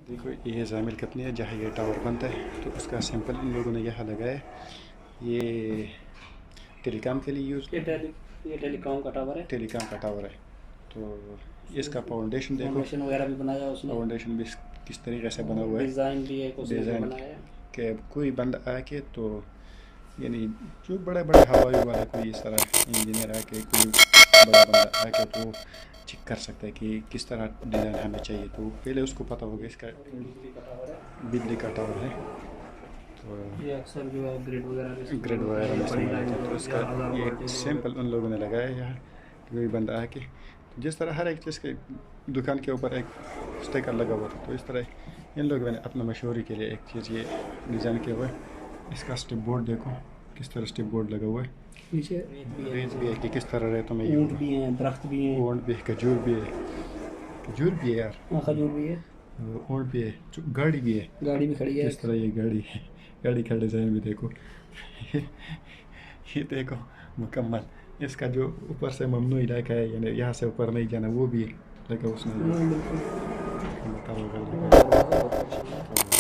देखो ये जामिल कंपनी है जहाँ ये टावर बनता है, तो उसका सैंपल इन लोगों ने यहाँ लगाया है। ये टेलीकॉम के लिए यूज़ ये टेलीकॉम का टावर है। टेलीकॉम का टावर है। तो इसका फाउंडेशन देखो, फाउंडेशन वगैरह भी बनाया उसने। फाउंडेशन भी किस तरीके से बना हुआ है, डिज़ाइन भी है उसने जो डिज़ाइन बनाया है। के कोई बंदा आके तो यानी जो बड़े बड़े हवाई वाला कोई इस तरह इंजीनियर आके कोई बड़ा बंदा आके तो चेक कर सकता है कि किस तरह डिज़ाइन हमें चाहिए, तो पहले उसको पता होगा इसका बिजली का टावर है। तो ये अक्सर जो है ग्रिड ग्रिड वगैरह में इस्तेमाल होता है। तो इसका ये सैंपल उन लोगों ने लगाया है यहाँ, कोई बंदा आके जिस तरह हर एक चीज़ के दुकान के ऊपर एक स्टिकर लगा हुआ था, तो इस तरह इन लोगों ने अपना मशहूरी के लिए एक चीज़ ये डिज़ाइन किया हुआ है। इसका स्टेप बोर्ड देखो किस तरह स्टेप बोर्ड लगा हुआ है, नीचे रेत भी है कि किस तरह रेतों में ऊँट भी हैं, दरख्त भी हैं, ऊँट भी है, खजूर भी है, खजूर भी है यार, खजूर भी है, ऊँट भी है, गाड़ी भी है, गाड़ी भी खड़ी है। किस तरह ये गाड़ी है, गाड़ी का डिज़ाइन भी देखो ये देखो मुकम्मल। इसका जो ऊपर से ममनू इलाका है यानी यहाँ से ऊपर नहीं जाना, वो भी लगा उसने। तो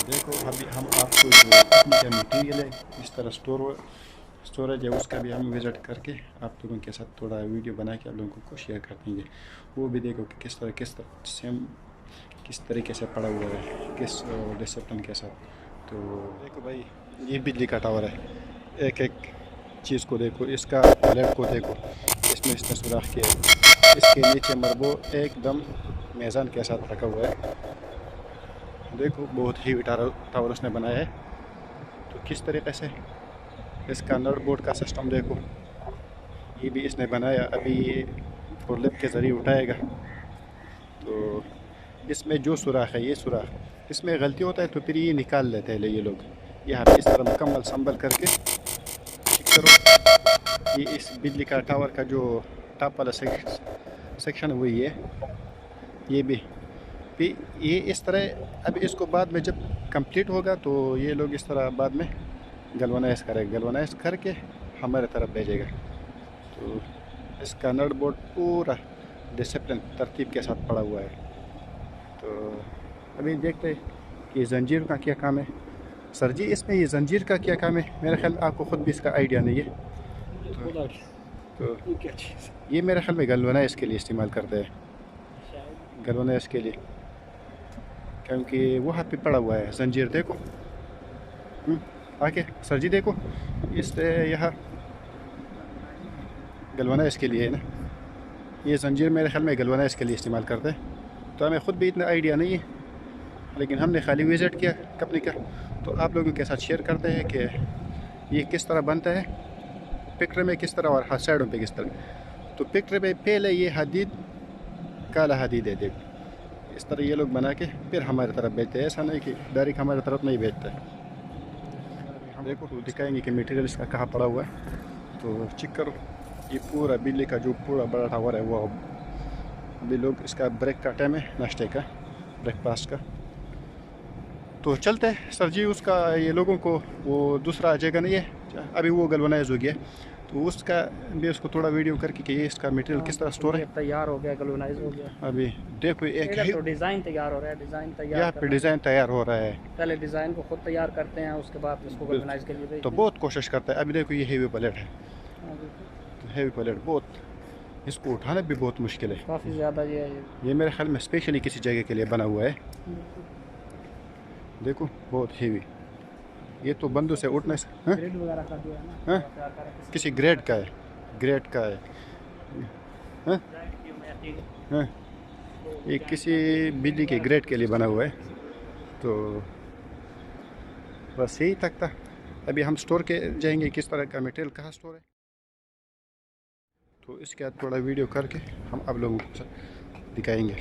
देखो अभी हम आपको जो क्या मटीरियल है इस तरह स्टोरेज है उसका भी हम विज़िट करके आप लोगों के साथ थोड़ा वीडियो बना के आप लोगों को शेयर कर देंगे। वो भी देखो कि किस तरह सेम किस तरीके से पड़ा हुआ है, किस डिसिप्लिन के साथ। तो देखो भाई ये बिजली का टावर है, एक एक चीज़ को देखो, इसका प्लेट को देखो, इसमें इसने सुराख किया है, इसके नीचे मरबो एकदम मेज़ान के साथ रखा हुआ है। देखो बहुत ही टावर उसने बनाया है। तो किस तरीके से इसका नट बोर्ड का सिस्टम देखो, ये भी इसने बनाया, अभी ये फोरलिप के ज़रिए उठाएगा। तो इसमें जो सुराख है, ये सुराख इसमें गलती होता है तो फिर ये निकाल लेते हैं ये लोग, यहाँ पे इस तरह मुकम्मल संभल करके ठीक करो। ये इस बिजली का टावर का जो टॉप वाला सेक्शन है वही है, ये भी ये इस तरह। अब इसको बाद में जब कंप्लीट होगा तो ये लोग इस तरह बाद में गलवनाइज करेंगे, गलवनाइज करके हमारे तरफ भेजेगा। तो इसका नट बोर्ड पूरा डिसिप्लिन तरतीब के साथ पड़ा हुआ है। तो अभी देखते हैं कि जंजीर का क्या काम है। सर जी इसमें ये जंजीर का क्या काम है? मेरे ख्याल आपको ख़ुद भी इसका आइडिया नहीं है। तो क्या चीज़ ये मेरे ख्याल में गलवनाइज के लिए इस्तेमाल करते हैं, गलवनाइज के लिए, क्योंकि वहाँ पे पड़ा हुआ है जंजीर देखो। आके सर जी देखो इस यहाँ गलवनाइज के लिए है ना, ये जंजीर मेरे ख्याल में गलवनाइज के लिए इस्तेमाल करते हैं। तो हमें ख़ुद भी इतना आइडिया नहीं है, लेकिन हमने खाली विज़िट किया कंपनी का, तो आप लोगों के साथ शेयर करते हैं कि ये किस तरह बनता है, पिक्चर में किस तरह और साइडों पे किस तरह। तो पिक्चर में पहले ये हदीद काला हदीद है, देखो इस तरह ये लोग बना के फिर हमारी तरफ भेजते हैं, ऐसा नहीं कि डायरेक्ट हमारी तरफ नहीं भेजते। हम देखो तो दिखाएंगे कि मटेरियल इसका कहाँ पड़ा हुआ है। तो चेक करो ये पूरा बिजली का जो पूरा बड़ा टावर है वो अभी लोग इसका ब्रेक का टाइम है, नाश्ते का ब्रेकफास्ट का। तो चलते हैं सर जी, उसका ये लोगों को वो दूसरा आ जाएगा नहीं है, अभी वो गलवनाइज हो गया, तो उसका भी उसको थोड़ा वीडियो करके कि ये इसका मटेरियल किस तरह स्टोर है। तैयार हो गया, गैल्वेनाइज हो गया। अभी देखो एक तो डिज़ाइन तैयार हो रहा है, डिज़ाइन तैयार यहाँ पे डिज़ाइन तैयार हो रहा है, पहले डिज़ाइन को खुद तैयार करते हैं, उसके बाद उसको गैल्वेनाइज के लिए तो बहुत कोशिश करता है। अभी देखो ये हेवी प्लेट है, तो हेवी प्लेट बहुत, इसको उठाना भी बहुत मुश्किल है, काफ़ी ज़्यादा। ये मेरे ख्याल में स्पेशली किसी जगह के लिए बना हुआ है। देखो बहुत हेवी, ये तो बंदों से उठने से ग्रेड वगैरह का जो है ना, किसी ग्रेड का है, ग्रेड का है, हाँ ये किसी बिजली के ग्रेड के लिए बना हुआ है। तो बस यही तक था। अभी हम स्टोर के जाएंगे किस तरह का मटेरियल कहाँ स्टोर है, तो इसके बाद थोड़ा वीडियो करके हम आप लोगों को दिखाएंगे।